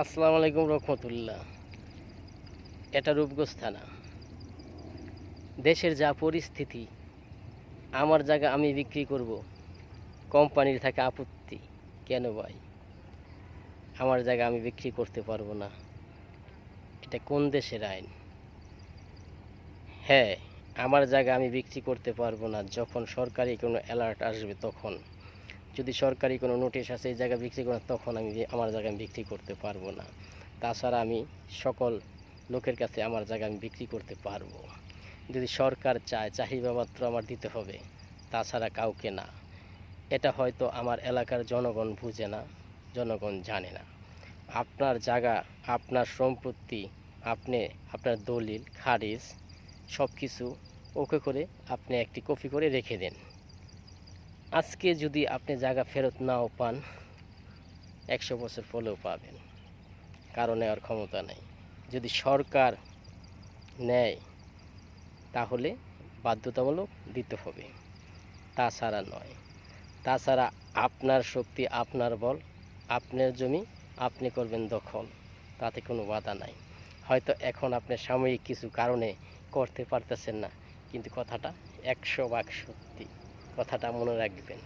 আসসালামু আলাইকুম রহমতুল্লাহ। এটা রূপগঞ্জ থানা। দেশের যা পরিস্থিতি, আমার জায়গা আমি বিক্রি করব, কোম্পানির থাকে আপত্তি। কেন ভাই? আমার জায়গা আমি বিক্রি করতে পারবো না, এটা কোন দেশের আইন? হ্যাঁ, আমার জায়গা আমি বিক্রি করতে পারবো না যখন সরকারি কোনো অ্যালার্ট আসবে তখন। যদি সরকারি কোনো নোটিশ আসে এই জায়গা বিক্রি করেন, তখন আমার জায়গা আমি বিক্রি করতে পারবো না। তাছাড়া আমি সকল লোকের কাছে আমার জায়গা আমি বিক্রি করতে পারবো। যদি সরকার চায়, চাহিদা মাত্র আমার দিতে হবে, তাছাড়া কাউকে না। এটা হয়তো আমার এলাকার জনগণ বুঝে না, জনগণ জানে না। আপনার জায়গা, আপনার সম্পত্তি, আপনি আপনার দলিল খারিজ সব কিছু ওকে করে আপনি একটি কপি করে রেখে দেন। আজকে যদি আপনি জায়গা ফেরত নাও পান, 100 বছর পরেও পাবেন, কারো নেওয়ার ক্ষমতা নেই। যদি সরকার নেয় তাহলে বাধ্যতামূলক দিতে হবে, তাছাড়া নয়। তাছাড়া আপনার শক্তি, আপনার বল, আপনার জমি আপনি করবেন দখল, তাতে কোনো বাধা নাই। হয়তো এখন আপনি সাময়িক কিছু কারণে করতে পারতেছেন না, কিন্তু কথাটা 100 ভাগ সত্যি, কথাটা মনে রাখবেন।